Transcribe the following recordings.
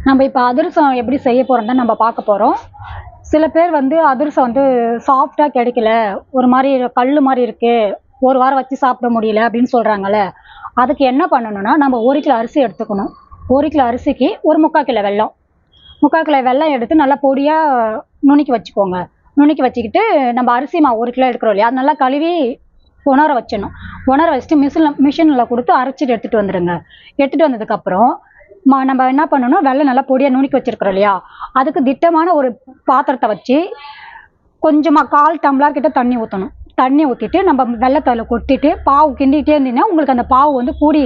நம்ம இப்போ அதிரசம் எப்படி செய்ய போகிறோம் நம்ம பார்க்க போகிறோம். சில பேர் வந்து அதிரசம் வந்து சாஃப்டாக கிடைக்கல, ஒரு மாதிரி கல் மாதிரி இருக்கு, ஒரு வாரம் வச்சு சாப்பிட முடியல அப்படின்னு சொல்கிறாங்கல்ல. அதுக்கு என்ன பண்ணணும்னா, நம்ம 1 கிலோ அரிசி எடுத்துக்கணும். 1 கிலோ அரிசிக்கு ஒரு 3/4 கிலோ வெல்லம். 3/4 கிலோ வெல்லம் எடுத்து நல்லா பொடியாக நுணுக்கி வச்சுக்கோங்க. நுணுக்கி வச்சுக்கிட்டு நம்ம அரிசி மாவு 1 கிலோ எடுக்கிறோம் இல்லையா, அது நல்லா கழுவி உணர வச்சிடணும். உணர வச்சுட்டு மிஷினில் கொடுத்து அரைச்சிட்டு எடுத்துகிட்டு வந்துடுங்க. எடுத்துகிட்டு வந்ததுக்கப்புறம் நம்ம என்ன பண்ணணும், வெள்ளை நல்லா பொடியாக நுணுக்கி வச்சிருக்கிறோம் இல்லையா, அதுக்கு திட்டமான ஒரு பாத்திரத்தை வச்சு கொஞ்சமாக 1/4 டம்ளர் கிட்ட தண்ணி ஊற்றணும். தண்ணி ஊற்றிட்டு நம்ம வெள்ளத்தில் கொட்டிட்டு பாவு கிண்டிகிட்டே இருந்தீங்கன்னா உங்களுக்கு அந்த பாவு வந்து கூடி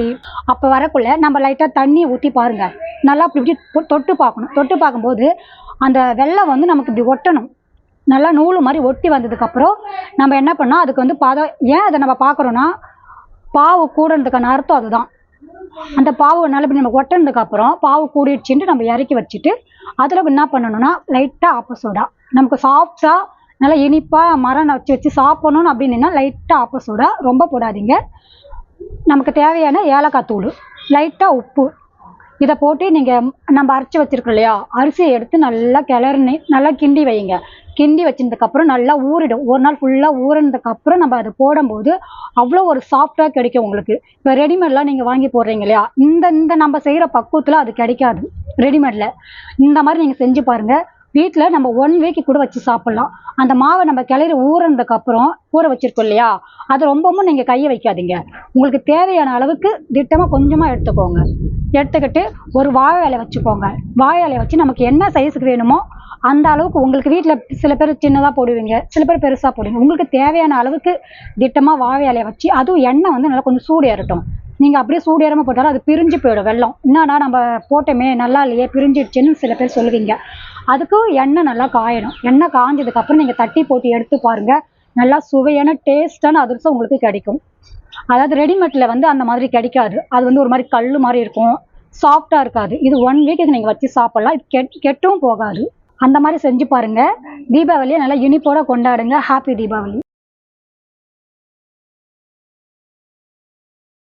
அப்போ வரக்குள்ளே நம்ம லைட்டாக தண்ணி ஊற்றி பாருங்கள். நல்லா இப்படி இப்படி தொட்டு பார்க்கணும். தொட்டு பார்க்கும்போது அந்த வெள்ளம் வந்து நமக்கு இப்படி ஒட்டணும். நல்லா நூல் மாதிரி ஒட்டி வந்ததுக்கப்புறம் நம்ம என்ன பண்ணோம், அதுக்கு வந்து பதம் ஏன் அதை நம்ம பார்க்குறோன்னா, பாவு கூடுறதுக்கான அர்த்தம் அதுதான். அந்த பாவு நல்லா இப்படி நம்ம ஒட்டினதுக்கப்புறம் பாவு கூடிடுச்சுட்டு நம்ம இறக்கி வச்சுட்டு அதில் என்ன பண்ணணும்னா லைட்டாக ஆப்ப சோடா, நமக்கு சாஃப்டாக நல்லா இனிப்பாக மரம் வச்சு வச்சு சாப்பிடணும்னு அப்படின்னா லைட்டாக ஆப்ப சோடா, ரொம்ப போடாதீங்க. நமக்கு தேவையான ஏலக்காய் தூள், லைட்டாக உப்பு, இதை போட்டு நீங்கள் நம்ம அரைச்சி வச்சுருக்கோம் இல்லையா அரிசியை எடுத்து நல்லா நல்லா கிண்டி வைங்க. கிண்டி வச்சதுக்கப்புறம் நல்லா ஊறிடும். ஒரு நாள் ஃபுல்லாக ஊறினதுக்கப்புறம் நம்ம அதை போடும்போது அவ்வளோ ஒரு சாஃப்டாக கிடைக்கும் உங்களுக்கு. இப்போ ரெடிமேட்லாம் நீங்கள் வாங்கி போடுறீங்க இல்லையா, இந்த நம்ம செய்கிற பக்குவத்தில் அது கிடைக்காது ரெடிமேடில். இந்த மாதிரி நீங்கள் செஞ்சு பாருங்கள். வீட்டில் நம்ம 1 வீக்கு கூட வச்சு சாப்பிட்லாம். அந்த மாவை நம்ம கிளறி ஊறினதுக்கப்புறம் ஊற வச்சுருக்கோம் இல்லையா, அது ரொம்பவும் நீங்கள் கையை வைக்காதீங்க. உங்களுக்கு தேவையான அளவுக்கு திட்டமாக கொஞ்சமாக எடுத்துக்கோங்க. எடுத்துக்கிட்டு ஒரு வாழை இலை வச்சுக்கோங்க. வாழை இலையை வச்சு நமக்கு என்ன சைஸுக்கு வேணுமோ அந்த அளவுக்கு, உங்களுக்கு வீட்டில் சில பேர் சின்னதாக போடுவீங்க, சில பேர் பெருசாக போடுவீங்க, உங்களுக்கு தேவையான அளவுக்கு திட்டமாக வாழை இலையை வச்சு, அதுவும் எண்ணெய் வந்து நல்லா கொஞ்சம் சூடு ஏறட்டும். நீங்கள் அப்படியே சூடு ஏறாமல் போட்டாலும் அது பிரிஞ்சு போயிடும் வெல்லம். என்னன்னா நம்ம போட்டோமே நல்லா இல்லையே பிரிஞ்சிடுச்சுன்னு சில பேர் சொல்லுவீங்க. அதுக்கும் எண்ணெய் நல்லா காயணும். எண்ணெய் காஞ்சதுக்கப்புறம் நீங்கள் தட்டி போட்டு எடுத்து பாருங்கள். நல்லா சுவையான டேஸ்டான அதிரசம் உங்களுக்கு கிடைக்கும். அதாவது ரெடிமேடில் வந்து அந்த மாதிரி கிடைக்காது. அது வந்து ஒரு மாதிரி கல் மாதிரி இருக்கும், சாஃப்டாக இருக்காது. இது 1 வீக்குக்கு நீங்கள் வச்சு சாப்பிட்லாம். இது கெட்டும் போகாது. அந்த மாதிரி செஞ்சு பாருங்கள். தீபாவளியை நல்லா இனிப்போட கொண்டாடுங்க. ஹாப்பி தீபாவளி.